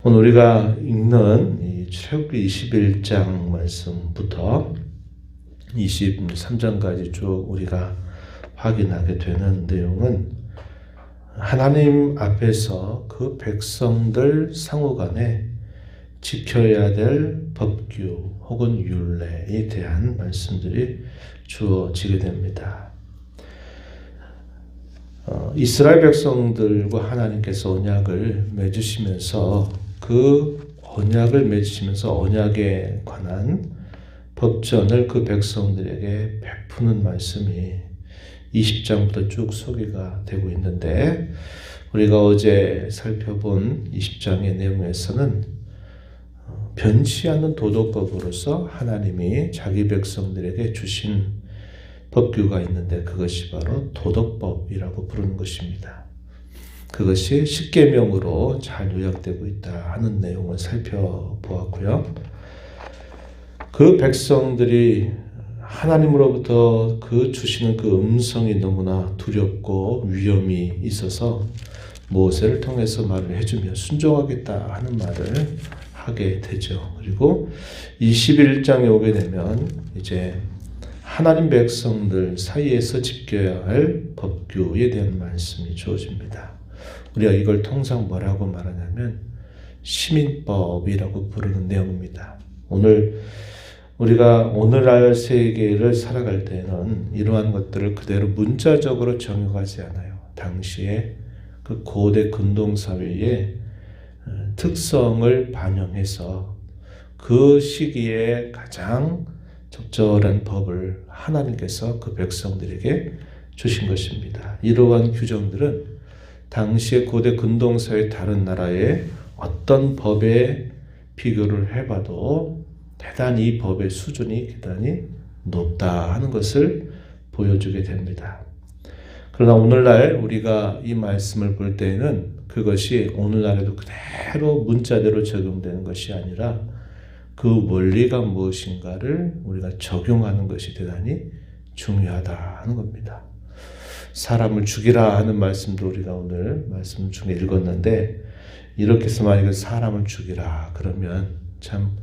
오늘 우리가 읽는 이 출애굽기 21장 말씀부터 23장까지 쭉 우리가 확인하게 되는 내용은 하나님 앞에서 그 백성들 상호간에 지켜야 될 법규 혹은 율례에 대한 말씀들이 주어지게 됩니다. 이스라엘 백성들과 하나님께서 언약을 맺으시면서 그 언약을 맺으시면서 언약에 관한 법전을 그 백성들에게 베푸는 말씀이 20장부터 쭉 소개가 되고 있는데, 우리가 어제 살펴본 20장의 내용에서는 변치 않는 도덕법으로서 하나님이 자기 백성들에게 주신 법규가 있는데 그것이 바로 도덕법이라고 부르는 것입니다. 그것이 십계명으로 잘 요약되고 있다 하는 내용을 살펴보았고요. 그 백성들이 하나님으로부터 그 주시는 그 음성이 너무나 두렵고 위험이 있어서 모세를 통해서 말을 해주며 순종하겠다 하는 말을 하게 되죠. 그리고 21장에 오게 되면 이제 하나님 백성들 사이에서 지켜야 할 법규에 대한 말씀이 주어집니다. 우리가 이걸 통상 뭐라고 말하냐면 시민법이라고 부르는 내용입니다. 오늘 우리가 오늘날 세계를 살아갈 때는 이러한 것들을 그대로 문자적으로 정의하지 않아요. 당시에 그 고대 근동사회의 특성을 반영해서 그 시기에 가장 적절한 법을 하나님께서 그 백성들에게 주신 것입니다. 이러한 규정들은 당시의 고대 근동사회 다른 나라의 어떤 법에 비교를 해봐도 대단히 이 법의 수준이 대단히 높다 하는 것을 보여주게 됩니다. 그러나 오늘날 우리가 이 말씀을 볼 때에는 그것이 오늘날에도 그대로 문자대로 적용되는 것이 아니라 그 원리가 무엇인가를 우리가 적용하는 것이 대단히 중요하다 하는 겁니다. 사람을 죽이라 하는 말씀도 우리가 오늘 말씀 중에 읽었는데, 이렇게 해서 만약에 사람을 죽이라 그러면 참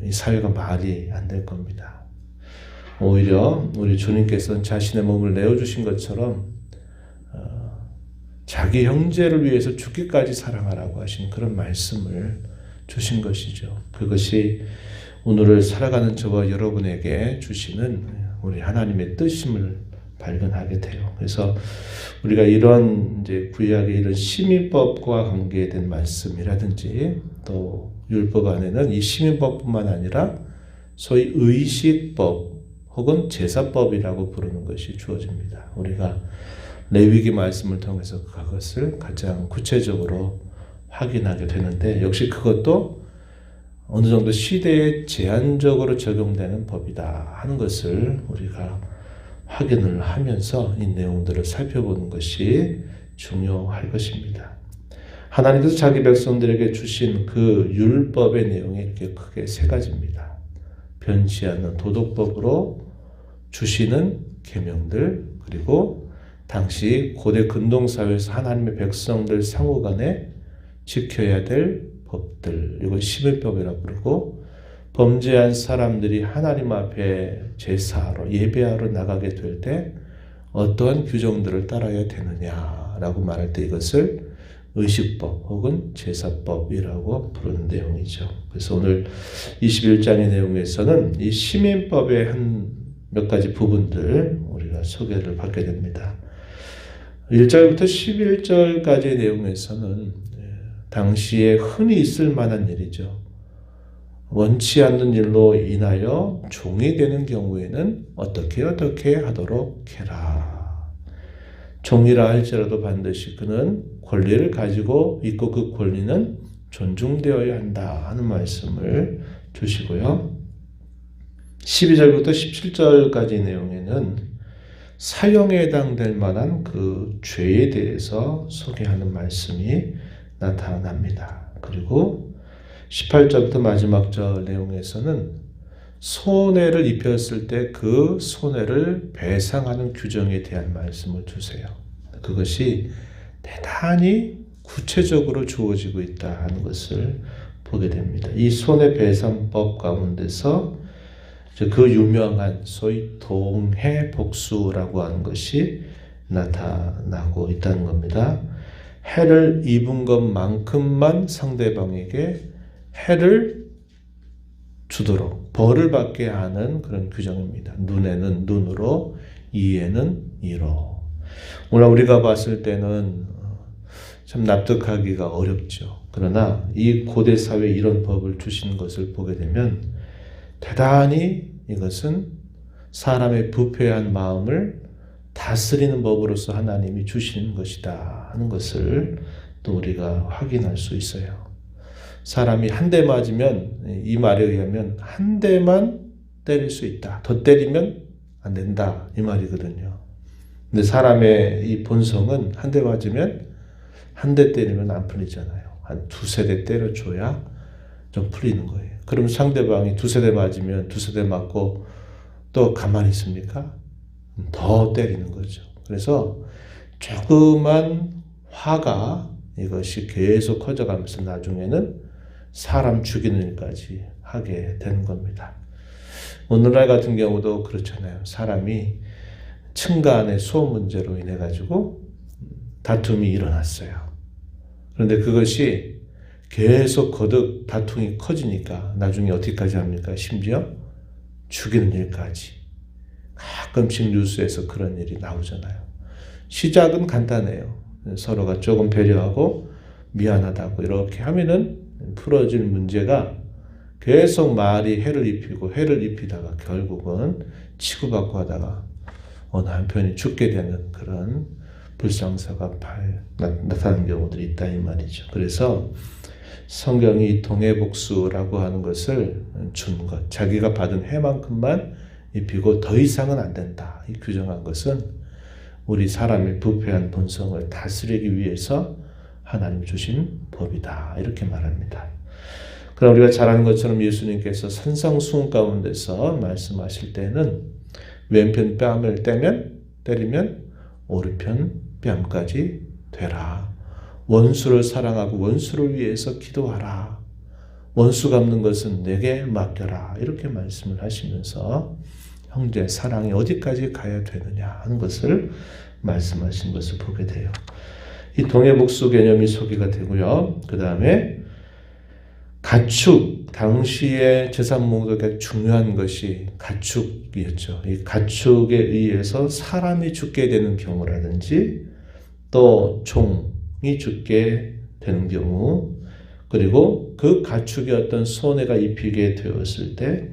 이 사회가 말이 안 될 겁니다. 오히려 우리 주님께서는 자신의 몸을 내어주신 것처럼 자기 형제를 위해서 죽기까지 사랑하라고 하신 그런 말씀을 주신 것이죠. 그것이 오늘을 살아가는 저와 여러분에게 주시는 우리 하나님의 뜻임을 발견하게 돼요. 그래서 우리가 이런 이제 구약의 이런 시민법과 관계된 말씀이라든지 또 율법 안에는 이 시민법뿐만 아니라 소위 의식법 혹은 제사법이라고 부르는 것이 주어집니다. 우리가 레위기 말씀을 통해서 그것을 가장 구체적으로 확인하게 되는데, 역시 그것도 어느 정도 시대에 제한적으로 적용되는 법이다 하는 것을 우리가 확인을 하면서 이 내용들을 살펴보는 것이 중요할 것입니다. 하나님께서 자기 백성들에게 주신 그 율법의 내용이 이렇게 크게 세 가지입니다. 변치 않는 도덕법으로 주시는 계명들, 그리고 당시 고대 근동사회에서 하나님의 백성들 상호간에 지켜야 될 법들, 이걸 시민법이라고 부르고, 범죄한 사람들이 하나님 앞에 제사하러 예배하러 나가게 될 때 어떠한 규정들을 따라야 되느냐라고 말할 때 이것을 의식법 혹은 제사법이라고 부르는 내용이죠. 그래서 오늘 21장의 내용에서는 이 시민법의 한 몇 가지 부분들 우리가 소개를 받게 됩니다. 1절부터 11절까지의 내용에서는 당시에 흔히 있을 만한 일이죠. 원치 않는 일로 인하여 종이 되는 경우에는 어떻게 하도록 해라. 종이라 할지라도 반드시 그는 권리를 가지고 있고 그 권리는 존중되어야 한다 하는 말씀을 주시고요. 12절부터 17절까지 내용에는 사형에 해당될 만한 그 죄에 대해서 소개하는 말씀이 나타납니다. 그리고 18절부터 마지막 절 내용에서는 손해를 입혔을 때 그 손해를 배상하는 규정에 대한 말씀을 주세요. 그것이 대단히 구체적으로 주어지고 있다 하는 것을 보게 됩니다. 이 손해배상법 가운데서 그 유명한 소위 동해복수라고 하는 것이 나타나고 있다는 겁니다. 해를 입은 것만큼만 상대방에게 해를 주도록 벌을 받게 하는 그런 규정입니다. 눈에는 눈으로, 이에는 이로. 오늘 우리가 봤을 때는 참 납득하기가 어렵죠. 그러나 이 고대 사회에 이런 법을 주신 것을 보게 되면 대단히 이것은 사람의 부패한 마음을 다스리는 법으로서 하나님이 주시는 것이다 하는 것을 또 우리가 확인할 수 있어요. 사람이 한 대 맞으면, 이 말에 의하면 한 대만 때릴 수 있다. 더 때리면 안 된다. 이 말이거든요. 근데 사람의 이 본성은 한 대 맞으면 한 대 때리면 안 풀리잖아요. 한 두세 대 때려줘야 좀 풀리는 거예요. 그럼 상대방이 두세 대 맞으면 두세 대 맞고 또 가만히 있습니까? 더 때리는 거죠. 그래서 조그만 화가 이것이 계속 커져가면서 나중에는 사람 죽이는 일까지 하게 되는 겁니다. 오늘날 같은 경우도 그렇잖아요. 사람이 층간의 소음 문제로 인해 가지고 다툼이 일어났어요. 그런데 그것이 계속 거듭 다툼이 커지니까 나중에 어디까지 합니까? 심지어 죽이는 일까지. 가끔씩 뉴스에서 그런 일이 나오잖아요. 시작은 간단해요. 서로가 조금 배려하고 미안하다고 이렇게 하면은 풀어질 문제가 계속 말이 해를 입히고 해를 입히다가 결국은 치고받고 하다가 어느 한편이 죽게 되는 그런 불상사가 나타나는 경우들이 있다 이 말이죠. 그래서 성경이 동해복수라고 하는 것을 준 것, 자기가 받은 해만큼만 입히고 더 이상은 안 된다. 이 규정한 것은 우리 사람의 부패한 본성을 다스리기 위해서 하나님 주신 법이다. 이렇게 말합니다. 그럼 우리가 잘 아는 것처럼 예수님께서 산상수훈 가운데서 말씀하실 때는 왼편 뺨을 때리면 오른편 뺨까지 되라. 원수를 사랑하고 원수를 위해서 기도하라. 원수 갚는 것은 내게 맡겨라. 이렇게 말씀을 하시면서 형제 사랑이 어디까지 가야 되느냐 하는 것을 말씀하신 것을 보게 돼요. 이 동해복수 개념이 소개가 되고요. 그 다음에 가축, 당시의 제사목록에 중요한 것이 가축이었죠. 이 가축에 의해서 사람이 죽게 되는 경우라든지 또 종이 죽게 되는 경우, 그리고 그 가축이 어떤 손해가 입히게 되었을 때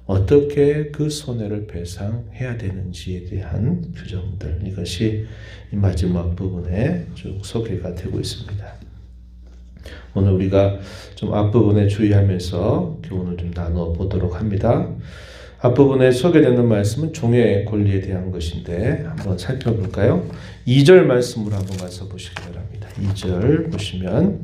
어떻게 그 손해를 배상해야 되는지에 대한 규정들, 이것이 이 마지막 부분에 쭉 소개가 되고 있습니다. 오늘 우리가 좀 앞부분에 주의하면서 교훈을 좀 나눠 보도록 합니다. 앞부분에 소개되는 말씀은 종의 권리에 대한 것인데 한번 살펴볼까요? 2절 말씀으로 한번 가서 보시기 바랍니다. 2절 보시면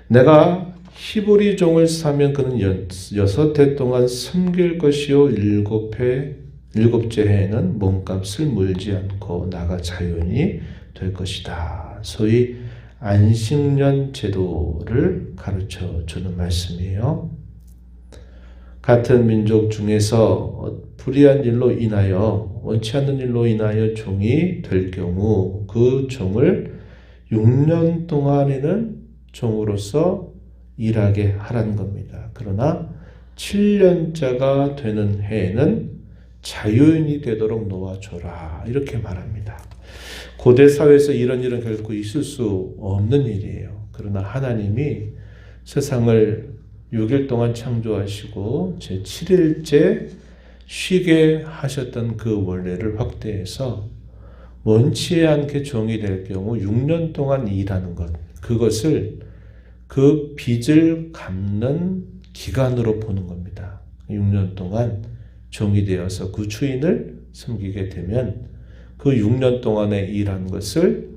내가 히브리 종을 사면 그는 6해 동안 섬길 것이요 7째 해에는 몸값을 물지 않고 나가 자연이 될 것이다. 소위 안식년 제도를 가르쳐 주는 말씀이에요. 같은 민족 중에서 불의한 일로 인하여 원치 않는 일로 인하여 종이 될 경우 그 종을 6년 동안에는 종으로서 일하게 하라는 겁니다. 그러나 7년째가 되는 해에는 자유인이 되도록 놓아줘라. 이렇게 말합니다. 고대 사회에서 이런 일은 결코 있을 수 없는 일이에요. 그러나 하나님이 세상을 6일 동안 창조하시고 제7일째 쉬게 하셨던 그 원례를 확대해서 원치 않게 종이 될 경우 6년 동안 일하는 것, 그것을 그 빚을 갚는 기간으로 보는 겁니다. 6년 동안 종이 되어서 그 주인을 섬기게 되면 그 6년 동안에 일한 것을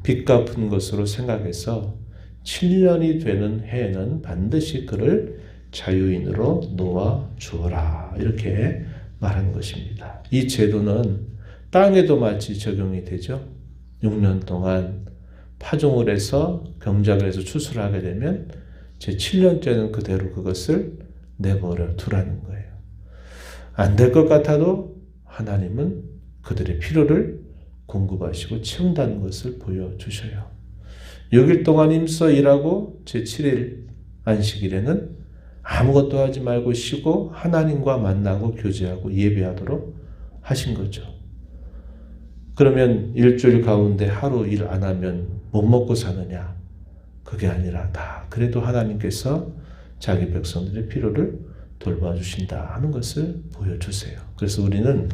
빚 갚은 것으로 생각해서 7년이 되는 해에는 반드시 그를 자유인으로 놓아 주어라. 이렇게 말한 것입니다. 이 제도는 땅에도 마치 적용이 되죠. 6년 동안 파종을 해서 경작을 해서 추수를 하게 되면 제 7년째는 그대로 그것을 내버려 두라는 거예요. 안 될 것 같아도 하나님은 그들의 필요를 공급하시고 채운다는 것을 보여주셔요. 6일 동안 힘써 일하고 제 7일 안식일에는 아무것도 하지 말고 쉬고 하나님과 만나고 교제하고 예배하도록 하신 거죠. 그러면 일주일 가운데 하루 일 안 하면 못 먹고 사느냐? 그게 아니라 다 그래도 하나님께서 자기 백성들의 필요를 돌봐주신다 하는 것을 보여주세요. 그래서 우리는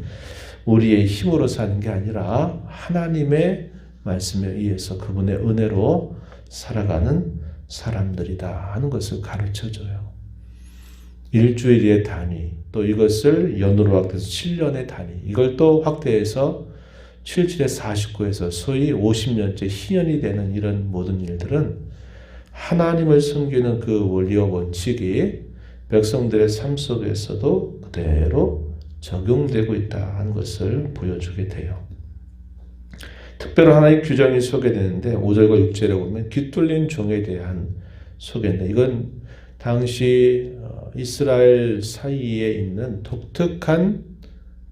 우리의 힘으로 사는 게 아니라 하나님의 말씀에 의해서 그분의 은혜로 살아가는 사람들이다 하는 것을 가르쳐줘요. 일주일의 단위, 또 이것을 연으로 확대해서 7년의 단위, 이걸 또 확대해서 77에 49에서 소위 50년째 희년이 되는 이런 모든 일들은 하나님을 섬기는 그 원리와 원칙이 백성들의 삶 속에서도 그대로 적용되고 있다 하는 것을 보여주게 돼요. 특별한 하나의 규정이 소개되는데 5절과 6절에 보면 귀 뚫린 종에 대한 소개인데 이건 당시 이스라엘 사이에 있는 독특한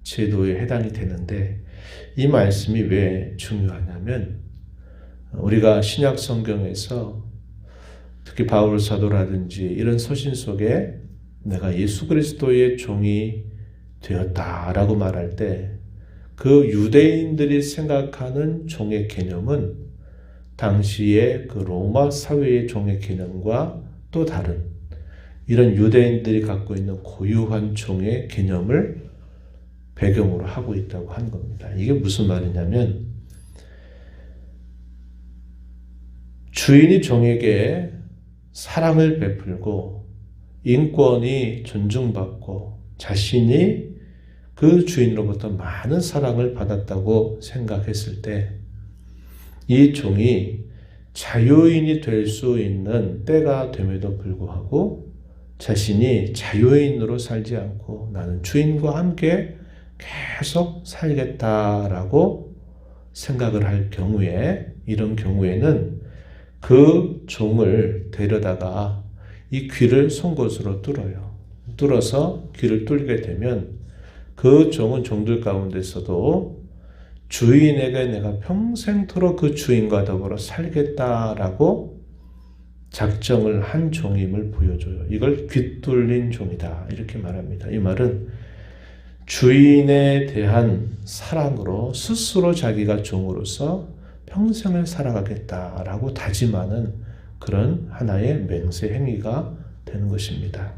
제도에 해당이 되는데 이 말씀이 왜 중요하냐면 우리가 신약 성경에서 특히 바울 사도라든지 이런 서신 속에 내가 예수 그리스도의 종이 되었다라고 말할 때 그 유대인들이 생각하는 종의 개념은 당시의 그 로마 사회의 종의 개념과 또 다른 이런 유대인들이 갖고 있는 고유한 종의 개념을 배경으로 하고 있다고 한 겁니다. 이게 무슨 말이냐면 주인이 종에게 사랑을 베풀고 인권이 존중받고 자신이 그 주인으로부터 많은 사랑을 받았다고 생각했을 때 이 종이 자유인이 될 수 있는 때가 됨에도 불구하고 자신이 자유인으로 살지 않고 나는 주인과 함께 계속 살겠다라고 생각을 할 경우에 이런 경우에는 그 종을 데려다가 이 귀를 송곳으로 뚫어요. 뚫어서 귀를 뚫게 되면 그 종은 종들 가운데서도 주인에게 내가 평생토록 그 주인과 더불어 살겠다라고 작정을 한 종임을 보여줘요. 이걸 귀 뚫린 종이다 이렇게 말합니다. 이 말은 주인에 대한 사랑으로 스스로 자기가 종으로서 평생을 살아가겠다라고 다짐하는 그런 하나의 맹세 행위가 되는 것입니다.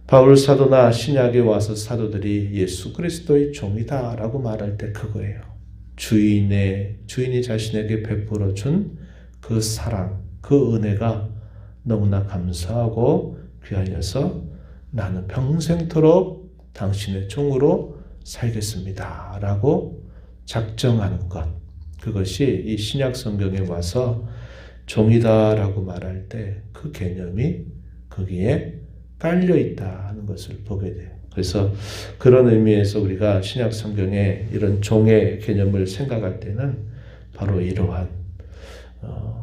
바울 사도나 신약에 와서 사도들이 예수 그리스도의 종이다라고 말할 때 그거예요. 주인이 자신에게 베풀어 준 그 사랑, 그 은혜가 너무나 감사하고 귀하여서 나는 평생토록 당신의 종으로 살겠습니다. 라고 작정하는 것. 그것이 이 신약 성경에 와서 종이다라고 말할 때 그 개념이 거기에 깔려 있다 하는 것을 보게 돼요. 그래서 그런 의미에서 우리가 신약 성경에 이런 종의 개념을 생각할 때는 바로 이러한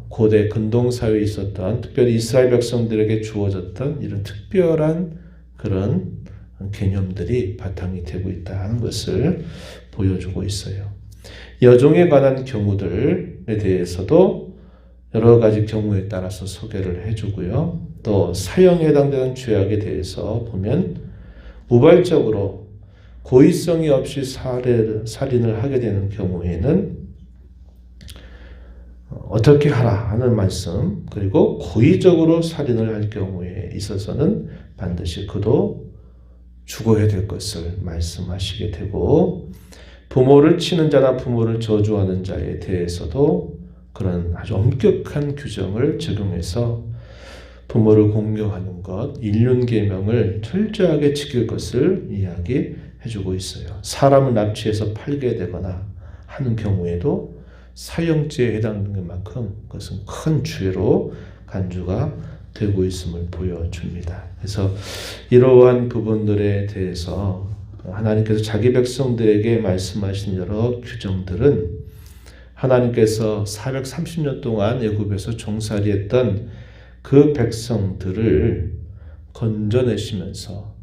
고대 근동사회에 있었던 특별히 이스라엘 백성들에게 주어졌던 이런 특별한 그런 개념들이 바탕이 되고 있다는 것을 보여주고 있어요. 여종에 관한 경우들에 대해서도 여러 가지 경우에 따라서 소개를 해주고요. 또 사형에 해당되는 죄악에 대해서 보면 우발적으로 고의성이 없이 살인을 하게 되는 경우에는 어떻게 하라 하는 말씀, 그리고 고의적으로 살인을 할 경우에 있어서는 반드시 그도 죽어야 될 것을 말씀하시게 되고, 부모를 치는 자나 부모를 저주하는 자에 대해서도 그런 아주 엄격한 규정을 적용해서 부모를 공경하는 것, 인륜계명을 철저하게 지킬 것을 이야기해주고 있어요. 사람을 납치해서 팔게 되거나 하는 경우에도 사형죄에 해당하는 만큼 그것은 큰 죄로 간주가 되고 있음을 보여줍니다. 그래서 이러한 부분들에 대해서 하나님께서 자기 백성들에게 말씀하신 여러 규정들은 하나님께서 430년 동안 애굽에서 종살이했던 그 백성들을 건져내시면서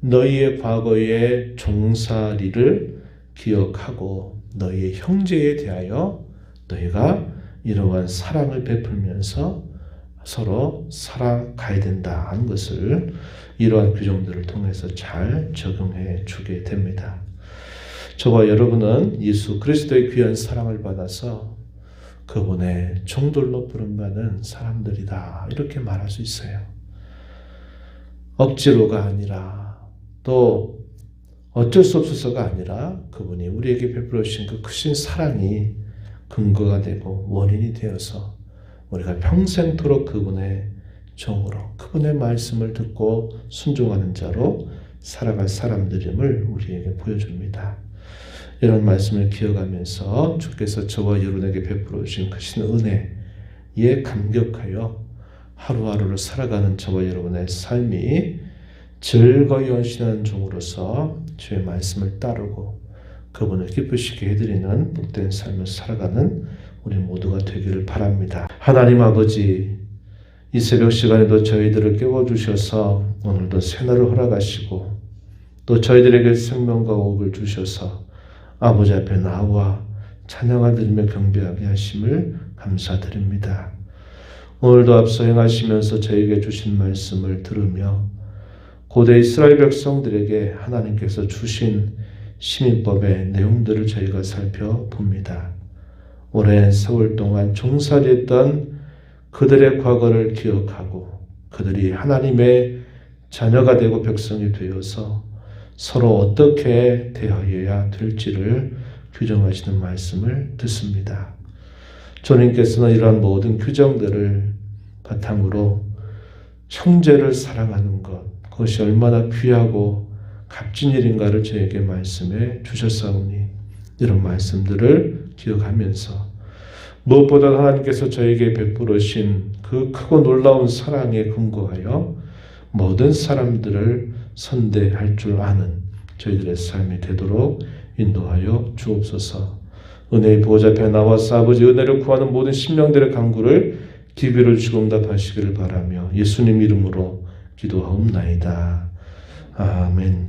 너희의 과거의 종살이를 기억하고 너희의 형제에 대하여 너희가 이러한 사랑을 베풀면서 서로 살아가야 된다 하는 것을 이러한 규정들을 통해서 잘 적용해 주게 됩니다. 저와 여러분은 예수 그리스도의 귀한 사랑을 받아서 그분의 종들로 부름받은 사람들이다 이렇게 말할 수 있어요. 억지로가 아니라 또 어쩔 수 없어서가 아니라 그분이 우리에게 베풀어 주신 그 크신 사랑이 근거가 되고 원인이 되어서 우리가 평생토록 그분의 종으로 그분의 말씀을 듣고 순종하는 자로 살아갈 사람들임을 우리에게 보여줍니다. 이런 말씀을 기억하면서 주께서 저와 여러분에게 베풀어 주신 크신 은혜에 감격하여 하루하루를 살아가는 저와 여러분의 삶이 즐거이 헌신하는 종으로서 주의 말씀을 따르고 그분을 기쁘시게 해드리는 복된 삶을 살아가는 우리 모두가 되기를 바랍니다. 하나님 아버지, 이 새벽 시간에도 저희들을 깨워주셔서 오늘도 새날을 허락하시고 또 저희들에게 생명과 호흡을 주셔서 아버지 앞에 나와 찬양을 드리며 경배하게 하심을 감사드립니다. 오늘도 앞서 행하시면서 저에게 주신 말씀을 들으며 고대 이스라엘 백성들에게 하나님께서 주신 시민법의 내용들을 저희가 살펴봅니다. 오랜 세월 동안 종살이했던 그들의 과거를 기억하고 그들이 하나님의 자녀가 되고 백성이 되어서 서로 어떻게 대하여야 될지를 규정하시는 말씀을 듣습니다. 주님께서는 이러한 모든 규정들을 바탕으로 형제를 사랑하는 것, 그것이 얼마나 귀하고 값진 일인가를 저에게 말씀해 주셨사오니 이런 말씀들을 기억하면서 무엇보다 하나님께서 저에게 베풀으신 그 크고 놀라운 사랑에 근거하여 모든 사람들을 선대할 줄 아는 저희들의 삶이 되도록 인도하여 주옵소서. 은혜의 보호자 앞에 나와서 아버지 은혜를 구하는 모든 심령들의 간구를 기회로 주시고 응답하시기를 바라며 예수님 이름으로 기도하옵나이다. 아멘.